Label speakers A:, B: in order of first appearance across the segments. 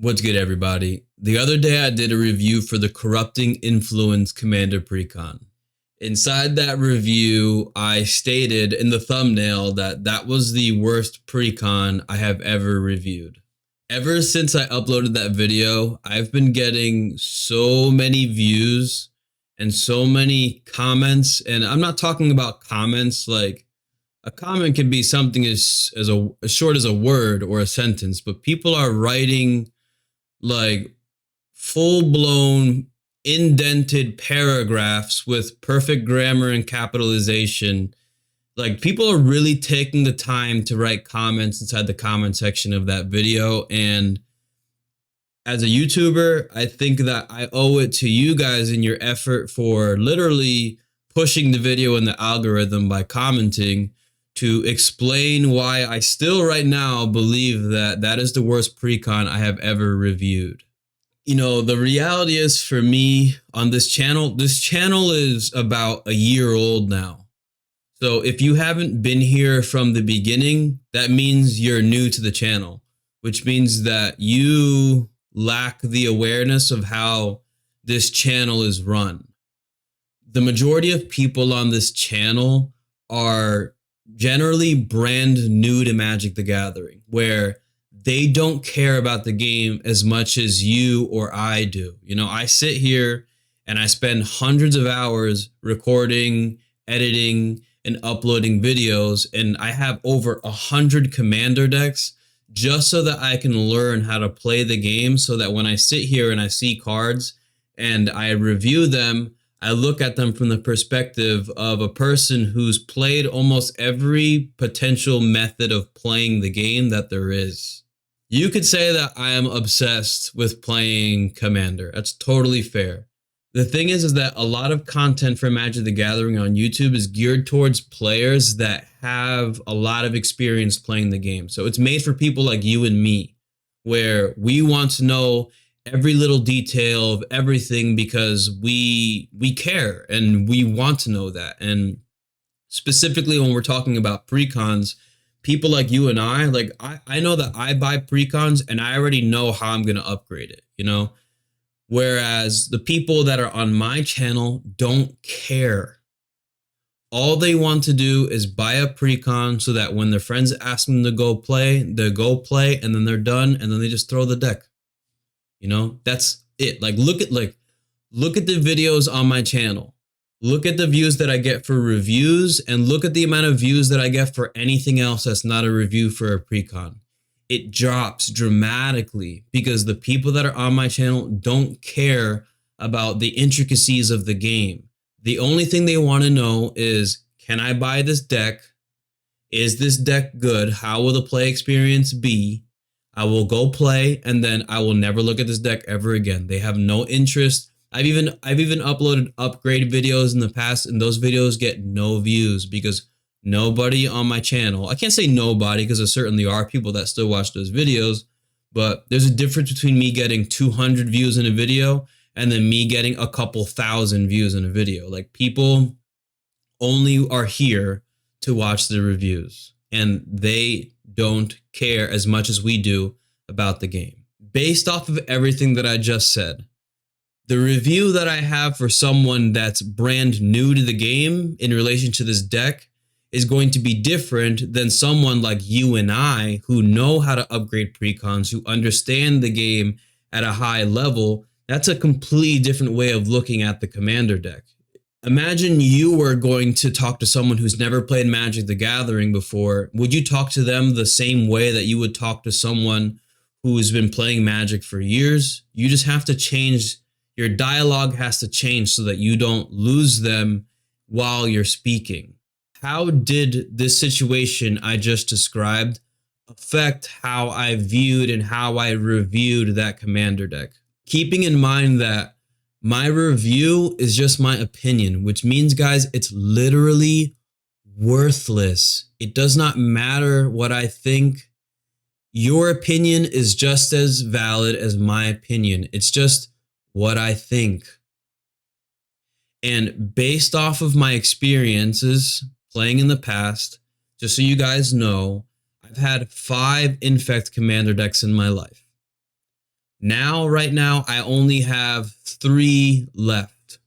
A: What's good, everybody? The other day I did a review for the Corrupting Influence Commander Precon. Inside that review, I stated in the thumbnail that that was the worst Precon I have ever reviewed. Ever since I uploaded that video, I've been getting so many views and so many comments, and I'm not talking about comments like a comment can be something as short as a word or a sentence, but people are writing like full-blown indented paragraphs with perfect grammar and capitalization. Like, people are really taking the time to write comments inside the comment section of that video. And as a YouTuber, I think that I owe it to you guys in your effort for literally pushing the video in the algorithm by commenting to explain why I still right now believe that that is the worst Precon I have ever reviewed. You know, the reality is, for me on this channel is about a year old now. So if you haven't been here from the beginning, that means you're new to the channel, which means that you lack the awareness of how this channel is run. The majority of people on this channel are generally brand new to Magic the Gathering, where they don't care about the game as much as you or I do. You know, I sit here and I spend hundreds of hours recording, editing, and uploading videos, and I have over 100 commander decks just so that I can learn how to play the game, so that when I sit here and I see cards and I review them, I look at them from the perspective of a person who's played almost every potential method of playing the game that there is. You could say that I am obsessed with playing Commander. That's totally fair. The thing is that a lot of content for Magic the Gathering on YouTube is geared towards players that have a lot of experience playing the game. So it's made for people like you and me, where we want to know every little detail of everything because we care and we want to know that. And specifically when we're talking about precons, people like you and I know that I buy precons and I already know how I'm going to upgrade it, you know? Whereas the people that are on my channel don't care. All they want to do is buy a precon so that when their friends ask them to go play, they go play, and then they're done, and then they just throw the deck. You know, that's it. Like, look at the videos on my channel. Look at the views that I get for reviews, and look at the amount of views that I get for anything else that's not a review for a precon. It drops dramatically because the people that are on my channel don't care about the intricacies of the game. The only thing they want to know is, can I buy this deck? Is this deck good? How will the play experience be? I will go play, and then I will never look at this deck ever again. They have no interest. I've even uploaded upgrade videos in the past, and those videos get no views because nobody on my channel, I can't say nobody because there certainly are people that still watch those videos, but there's a difference between me getting 200 views in a video and then me getting a couple thousand views in a video. Like, people only are here to watch the reviews, and they don't care as much as we do about the game. Based off of everything that I just said, the review that I have for someone that's brand new to the game in relation to this deck is going to be different than someone like you and I who know how to upgrade precons, who understand the game at a high level. That's a completely different way of looking at the commander deck. Imagine you were going to talk to someone who's never played Magic the Gathering before. Would you talk to them the same way that you would talk to someone who has been playing Magic for years? You just have to change. Your dialogue has to change so that you don't lose them while you're speaking. How did this situation I just described affect how I viewed and how I reviewed that commander deck? Keeping in mind that my review is just my opinion, which means, guys, it's literally worthless. It does not matter what I think. Your opinion is just as valid as my opinion. It's just what I think. And based off of my experiences playing in the past, just so you guys know, I've had 5 Infect Commander decks in my life. Now, right now, I only have 3 left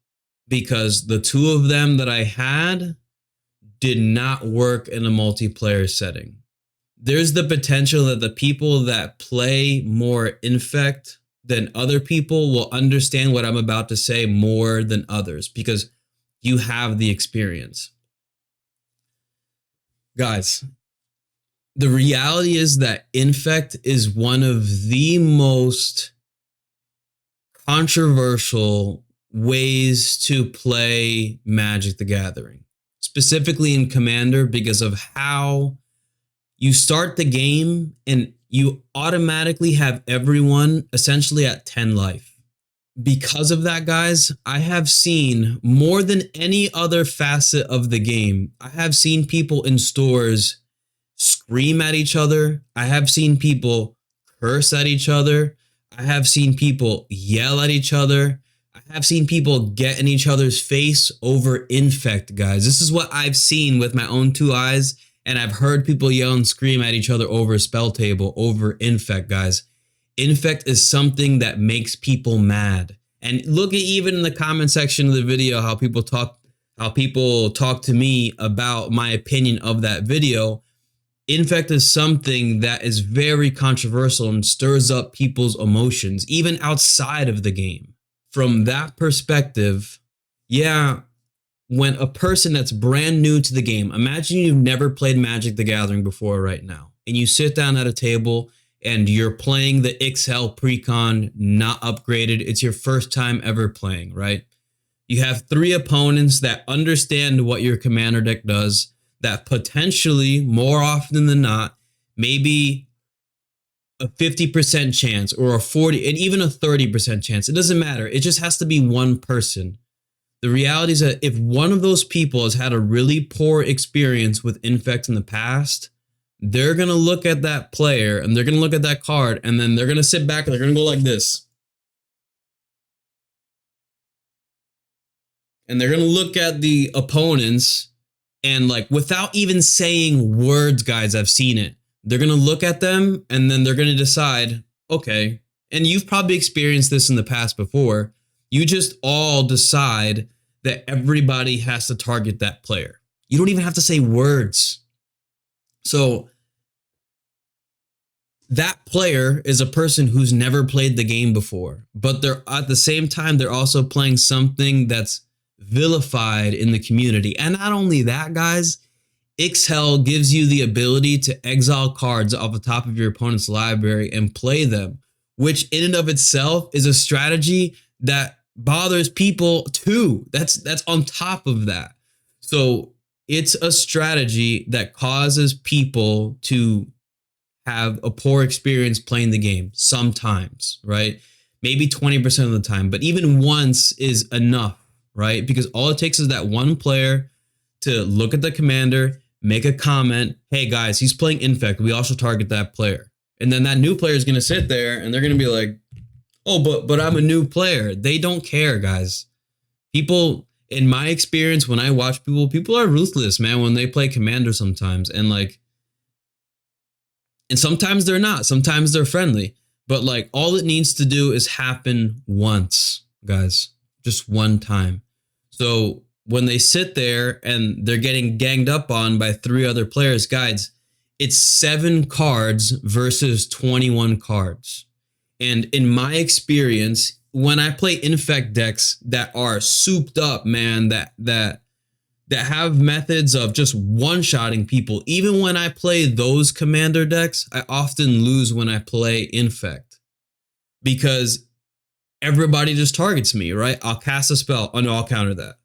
A: because the 2 of them that I had did not work in a multiplayer setting. There's the potential that the people that play more Infect than other people will understand what I'm about to say more than others because you have the experience. Guys, the reality is that Infect is one of the most controversial ways to play Magic the Gathering, specifically in Commander, because of how you start the game and you automatically have everyone essentially at 10 life. Because of that, guys, I have seen more than any other facet of the game. I have seen people in stores scream at each other. I have seen people curse at each other. I have seen people yell at each other. I have seen people get in each other's face over Infect, guys. This is what I've seen with my own 2 eyes, and I've heard people yell and scream at each other over a spell table over Infect, guys. Infect is something that makes people mad. And look at even in the comment section of the video how people talk to me about my opinion of that video. Infect is something that is very controversial and stirs up people's emotions, even outside of the game. From that perspective, yeah, when a person that's brand new to the game, imagine you've never played Magic the Gathering before right now, and you sit down at a table and you're playing the Ixhel Precon, not upgraded. It's your first time ever playing, right? You have 3 opponents that understand what your commander deck does, that potentially, more often than not, maybe a 50% chance or a 40 and even a 30% chance. It doesn't matter. It just has to be one person. The reality is that if one of those people has had a really poor experience with Infect in the past, they're going to look at that player and they're going to look at that card and then they're going to sit back and they're going to go like this. And they're going to look at the opponents and, like, without even saying words, guys, I've seen it. They're going to look at them and then they're going to decide, okay, and you've probably experienced this in the past before. You just all decide that everybody has to target that player. You don't even have to say words. So that player is a person who's never played the game before, but they're at the same time, they're also playing something that's vilified in the community. And not only that, guys, Ixhel gives you the ability to exile cards off the top of your opponent's library and play them, which in and of itself is a strategy that bothers people too. That's on top of that. So it's a strategy that causes people to have a poor experience playing the game sometimes, right? Maybe 20% of the time, but even once is enough, right? Because all it takes is that one player to look at the commander, make a comment, hey guys, he's playing Infect, we also target that player. And then that new player is going to sit there and they're going to be like, oh, but I'm a new player. They don't care, guys. People, in my experience, when I watch people are ruthless, man, when they play commander sometimes. And sometimes they're not, sometimes they're friendly, but like all it needs to do is happen once, guys, just one time. So when they sit there and they're getting ganged up on by 3 other players, guys, it's 7 cards versus 21 cards. And in my experience, when I play Infect decks that are souped up, man, that have methods of just one-shotting people, even when I play those commander decks, I often lose when I play Infect because everybody just targets me, right? I'll cast a spell. Oh no, I'll counter that.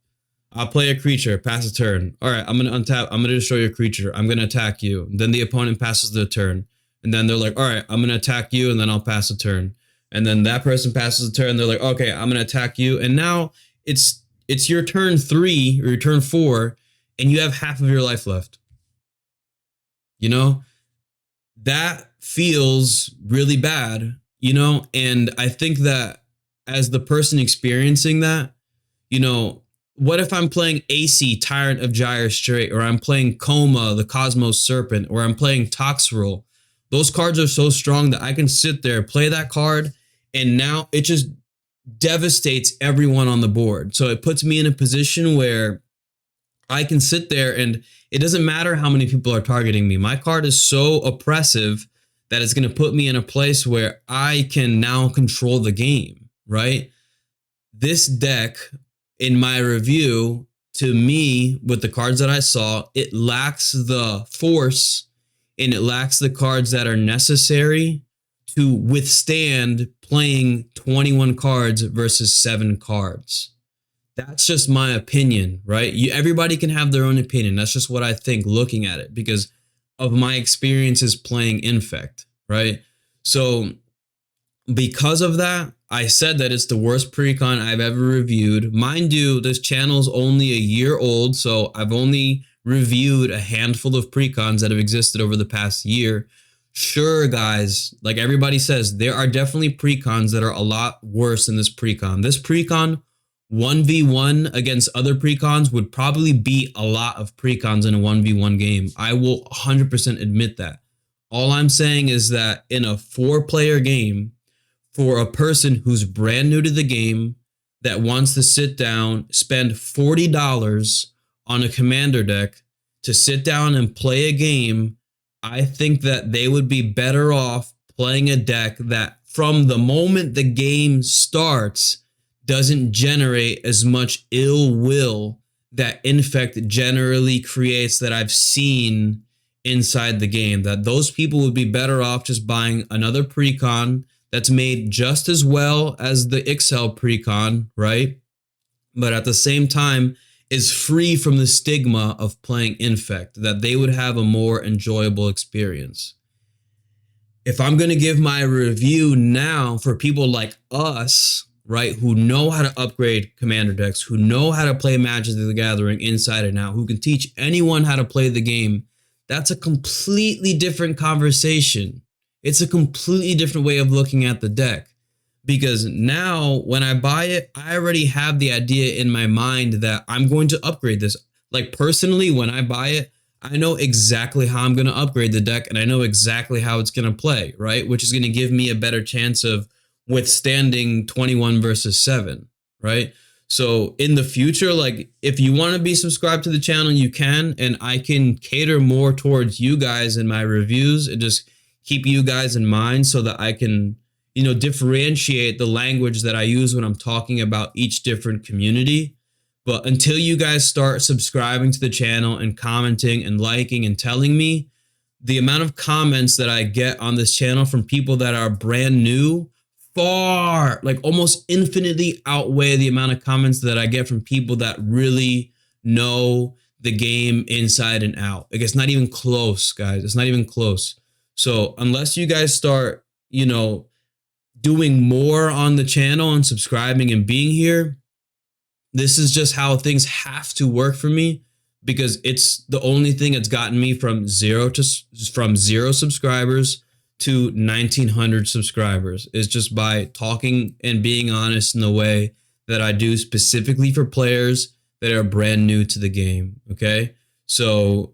A: I'll play a creature, pass a turn. All right, I'm going to untap. I'm going to destroy your creature. I'm going to attack you. Then the opponent passes their turn. And then they're like, all right, I'm going to attack you. And then I'll pass a turn. And then that person passes a turn. They're like, okay, I'm going to attack you. And now it's your turn 3 or your turn 4. And you have half of your life left. You know, that feels really bad, you know? And I think that as the person experiencing that, you know, what if I'm playing AC, Tyrant of Gyre straight, or I'm playing Coma, the Cosmos Serpent, or I'm playing Toxrill? Those cards are so strong that I can sit there, play that card, And now it just devastates everyone on the board. So it puts me in a position where I can sit there and it doesn't matter how many people are targeting me. My card is so oppressive that it's going to put me in a place where I can now control the game, right? This deck, in my review, to me, with the cards that I saw, it lacks the force and it lacks the cards that are necessary to withstand playing 21 cards versus 7 cards. That's just my opinion, right? Everybody can have their own opinion. That's just what I think looking at it because of my experiences playing Infect, right? So because of that, I said that it's the worst Precon I've ever reviewed. Mind you, this channel's only a year old, so I've only reviewed a handful of Precons that have existed over the past year. Sure, guys, like everybody says, there are definitely Precons that are a lot worse than this Precon. This Precon 1v1 against other Precons would probably beat a lot of Precons in a 1v1 game. I will 100% admit that. All I'm saying is that in a 4-player game, for a person who's brand new to the game that wants to sit down, spend $40 on a commander deck to sit down and play a game, I think that they would be better off playing a deck that from the moment the game starts doesn't generate as much ill will that Infect generally creates that I've seen inside the game. That those people would be better off just buying another Precon that's made just as well as the Ixhel Precon, right? But at the same time is free from the stigma of playing Infect, that they would have a more enjoyable experience. If I'm going to give my review now for people like us, right, who know how to upgrade commander decks, who know how to play Magic the Gathering inside and out, who can teach anyone how to play the game, that's a completely different conversation. It's a completely different way of looking at the deck. Because now when I buy it, I already have the idea in my mind that I'm going to upgrade this. Like personally, when I buy it, I know exactly how I'm going to upgrade the deck and I know exactly how it's going to play, right? Which is going to give me a better chance of withstanding 21 versus 7, right? So in the future, like if you want to be subscribed to the channel, you can, and I can cater more towards you guys in my reviews and just keep you guys in mind so that I can, you know, differentiate the language that I use when I'm talking about each different community. But until you guys start subscribing to the channel and commenting and liking and telling me, the amount of comments that I get on this channel from people that are brand new far, like almost infinitely outweigh the amount of comments that I get from people that really know the game inside and out. Like it's not even close, guys. It's not even close. So unless you guys start, you know, doing more on the channel and subscribing and being here, this is just how things have to work for me, because it's the only thing that's gotten me from zero subscribers to 1,900 subscribers, is just by talking and being honest in the way that I do specifically for players that are brand new to the game. Okay, so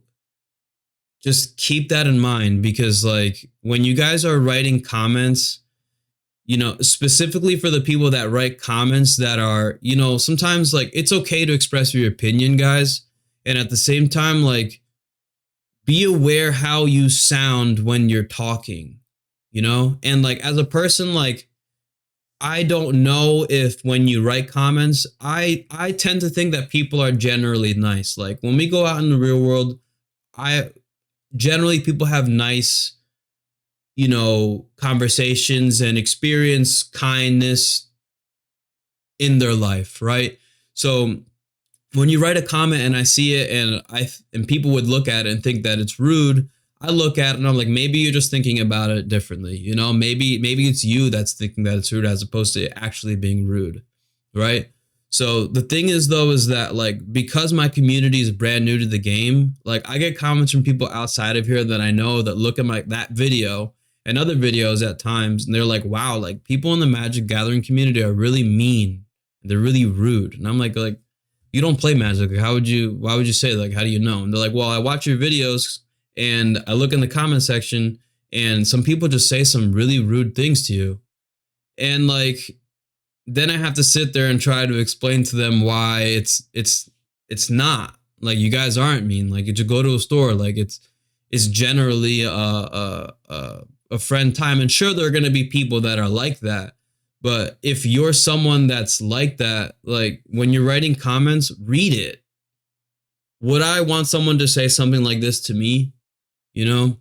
A: just keep that in mind, because like when you guys are writing comments, you know, specifically for the people that write comments that are, you know, sometimes like it's okay to express your opinion, guys. And at the same time, like be aware how you sound when you're talking, you know? And like as a person, like I don't know if when you write comments, I tend to think that people are generally nice. Like when we go out in the real world, generally people have nice, you know, conversations and experience kindness in their life, right? So when you write a comment and I see it and people would look at it and think that it's rude, I look at it and I'm like, maybe you're just thinking about it differently. You know, maybe it's you that's thinking that it's rude as opposed to actually being rude, right? So the thing is though, is that like, because my community is brand new to the game, like I get comments from people outside of here that I know that look at that video and other videos at times, and they're like, wow, like people in the Magic Gathering community are really mean. They're really rude. And I'm like, you don't play Magic. Why would you say, like, how do you know? And they're like, well, I watch your videos and I look in the comment section and some people just say some really rude things to you. And like, then I have to sit there and try to explain to them why it's not. Like, you guys aren't mean. Like, you just go to a store. Like, it's generally a friend time. And sure, there are gonna be people that are like that. But if you're someone that's like that, like, when you're writing comments, read it. Would I want someone to say something like this to me? You know?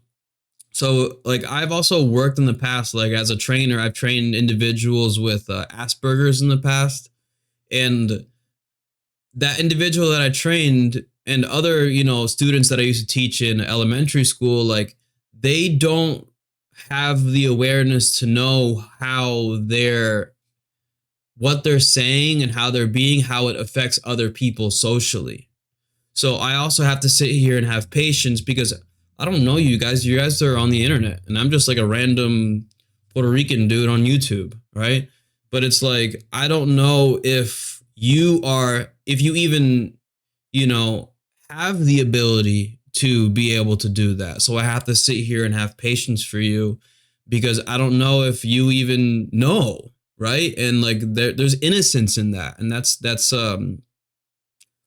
A: So, like, I've also worked in the past, like, as a trainer. I've trained individuals with Asperger's in the past. And that individual that I trained and other, students that I used to teach in elementary school, like, they don't have the awareness to know what they're saying and how they're being, how it affects other people socially. So I also have to sit here and have patience because I don't know you guys. You guys are on the internet and I'm just like a random Puerto Rican dude on YouTube, right? But it's like, I don't know if you even, have the ability to be able to do that. So I have to sit here and have patience for you because I don't know if you even know, right? And like, there's innocence in that. And that's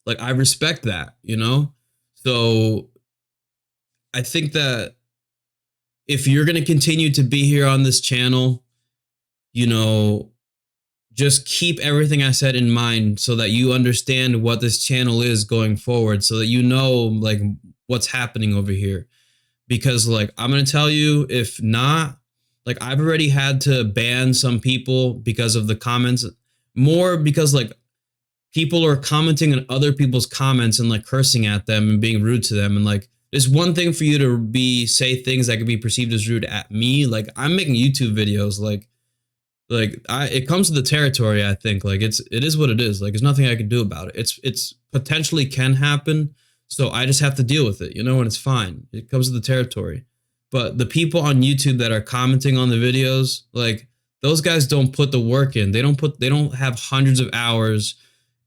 A: like, I respect that. So I think that if you're going to continue to be here on this channel, just keep everything I said in mind so that you understand what this channel is going forward, so that you know, like, what's happening over here. Because, like, I'm going to tell you, if not, like, I've already had to ban some people because of the comments, more because, like, people are commenting on other people's comments and, like, cursing at them and being rude to them. And, like, it's one thing for you to say things that could be perceived as rude at me. Like, I'm making YouTube videos, it comes to the territory. I think, like, it is what it is. Like, there's nothing I can do about it. It's potentially can happen. So I just have to deal with it, and it's fine. It comes to the territory. But the people on YouTube that are commenting on the videos, like, those guys don't put the work in. They don't have hundreds of hours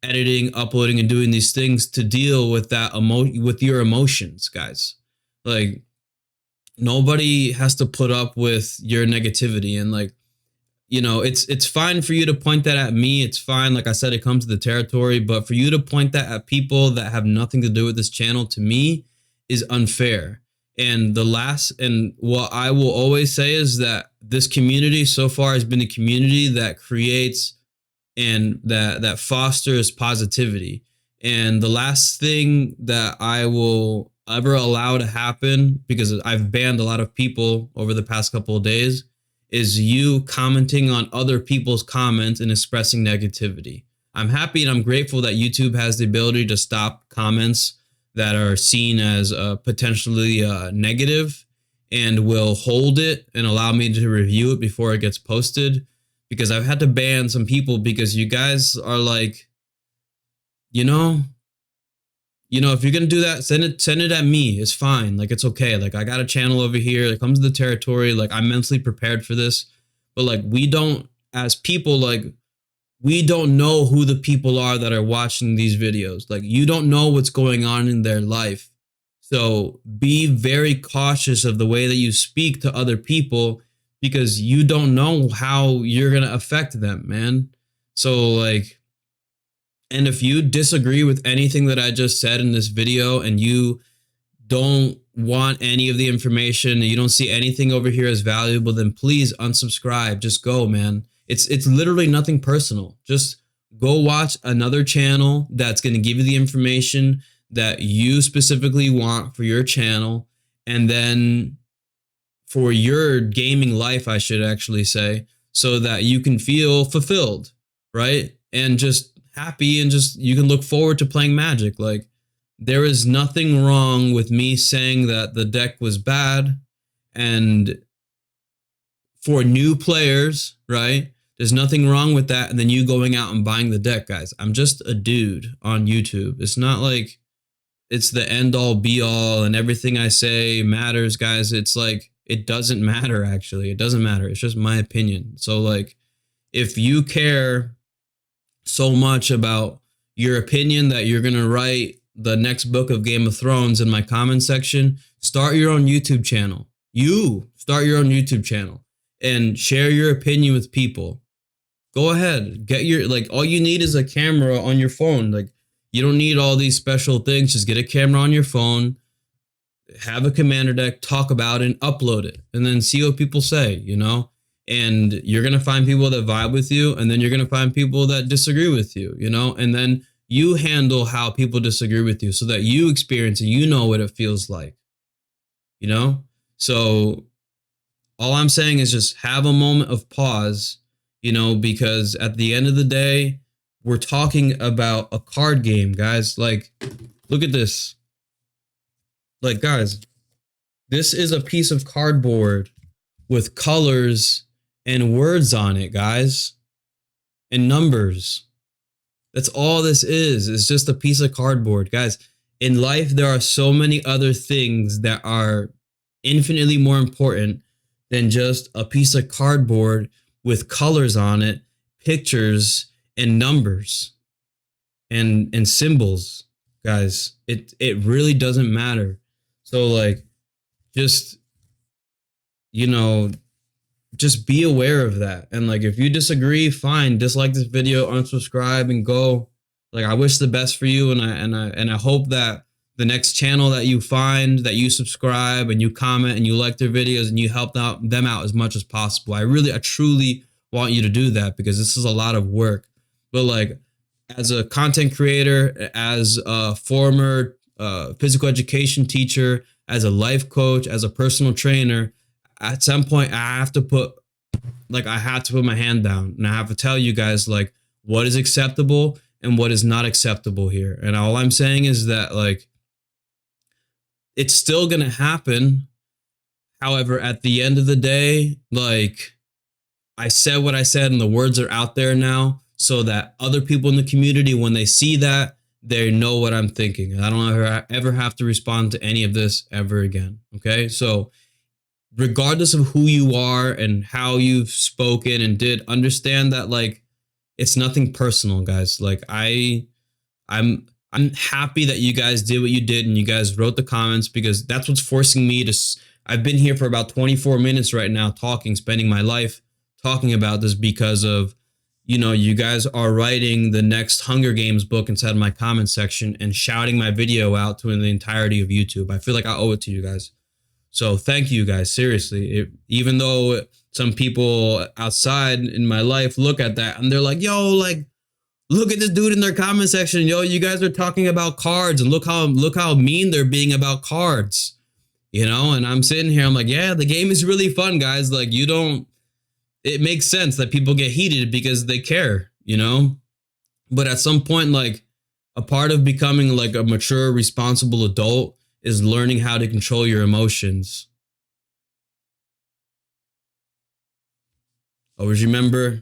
A: editing, uploading, and doing these things to deal with with your emotions, guys. Like, nobody has to put up with your negativity. And, like, it's fine for you to point that at me. It's fine. Like I said, it comes to the territory. But for you to point that at people that have nothing to do with this channel, to me, is unfair. And what I will always say is that this community so far has been a community that creates and that fosters positivity. And the last thing that I will ever allow to happen, because I've banned a lot of people over the past couple of days, is you commenting on other people's comments and expressing negativity. I'm happy and I'm grateful that YouTube has the ability to stop comments that are seen as potentially negative, and will hold it and allow me to review it before it gets posted. Because I've had to ban some people because you guys are like, if you're gonna do that, send it at me. It's fine. Like, it's okay. Like, I got a channel over here. It comes to the territory. Like, I'm mentally prepared for this. But, like, we don't, as people, like, we don't know who the people are that are watching these videos. Like, you don't know what's going on in their life. So be very cautious of the way that you speak to other people, because you don't know how you're gonna affect them, man. So, like, and if you disagree with anything that I just said in this video, and you don't want any of the information, and you don't see anything over here as valuable, then please unsubscribe. Just go, man. It's literally nothing personal. Just go watch another channel that's going to give you the information that you specifically want for your channel, and then for your gaming life, I should actually say, so that you can feel fulfilled, right? And just happy, and just, you can look forward to playing Magic. Like, there is nothing wrong with me saying that the deck was bad, and for new players, right? There's nothing wrong with that, and then you going out and buying the deck, guys. I'm just a dude on YouTube. It's not like it's the end all be all and everything I say matters, guys. It's like, it doesn't matter, actually. It doesn't matter. It's just my opinion. So, like, if you care so much about your opinion that you're going to write the next book of Game of Thrones in my comment section, start your own YouTube channel. You start your own YouTube channel and share your opinion with people. Go ahead, get your, like, all you need is a camera on your phone. Like, you don't need all these special things. Just get a camera on your phone, have a commander deck, talk about it, and upload it, and then see what people say, you know? And you're going to find people that vibe with you, and then you're going to find people that disagree with you, you know? And then you handle how people disagree with you so that you experience it, you know what it feels like, you know? So all I'm saying is just have a moment of pause, you know, because at the end of the day, we're talking about a card game, guys. Like, look at this. Like, guys, this is a piece of cardboard with colors and words on it, guys, and numbers. That's all this is. It's just a piece of cardboard, guys. In life, there are so many other things that are infinitely more important than just a piece of cardboard with colors on it, pictures, and numbers and symbols, guys. It really doesn't matter. So, like, just, you know, just be aware of that. And, like, if you disagree, fine, dislike this video, unsubscribe, and go. Like, I wish the best for you, and I hope that the next channel that you find, that you subscribe and you comment and you like their videos and you help them out as much as possible. I truly want you to do that, because this is a lot of work. But, like, as a content creator, as a former physical education teacher, as a life coach, as a personal trainer, at some point I have to put my hand down, and I have to tell you guys, like, what is acceptable and what is not acceptable here. And all I'm saying is that, like, it's still going to happen. However, at the end of the day, like, I said what I said, and the words are out there now, so that other people in the community, when they see that, they know what I'm thinking. And I don't ever have to respond to any of this ever again. Okay? So regardless of who you are and how you've spoken and did, understand that, like, it's nothing personal, guys. Like, I'm happy that you guys did what you did and you guys wrote the comments, because that's what's forcing me to. I've been here for about 24 minutes right now talking, spending my life talking about this, because of, you know, you guys are writing the next Hunger Games book inside my comment section and shouting my video out to the entirety of YouTube. I feel like I owe it to you guys. So thank you guys, seriously. Even though some people outside in my life look at that and they're like, yo, like, look at this dude in their comment section. Yo, you guys are talking about cards, and look how mean they're being about cards, you know? And I'm sitting here, I'm like, yeah, the game is really fun, guys. Like, it makes sense that people get heated because they care, you know? But at some point, like, a part of becoming, like, a mature, responsible adult is learning how to control your emotions. Always remember,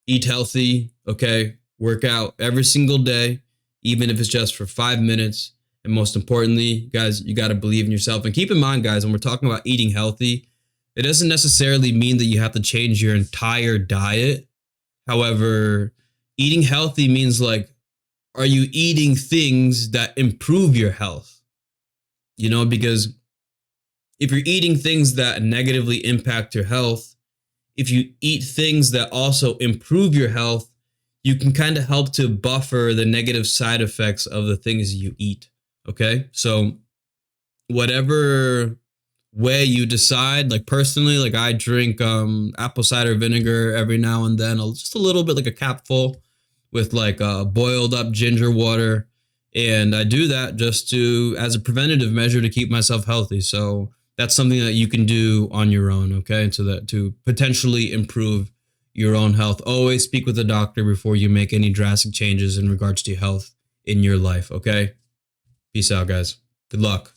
A: eat healthy, okay? Work out every single day, even if it's just for 5 minutes. And most importantly, guys, you got to believe in yourself. And keep in mind, guys, when we're talking about eating healthy, it doesn't necessarily mean that you have to change your entire diet. However, eating healthy means, like, are you eating things that improve your health? You know, because if you're eating things that negatively impact your health, if you eat things that also improve your health, you can kind of help to buffer the negative side effects of the things you eat. Okay? So whatever way you decide, like, personally, like, I drink apple cider vinegar every now and then, just a little bit, like a capful, with, like, boiled up ginger water. And I do that just as a preventative measure to keep myself healthy. So that's something that you can do on your own, okay? To potentially improve your own health. Always speak with a doctor before you make any drastic changes in regards to health in your life, okay? Peace out, guys. Good luck.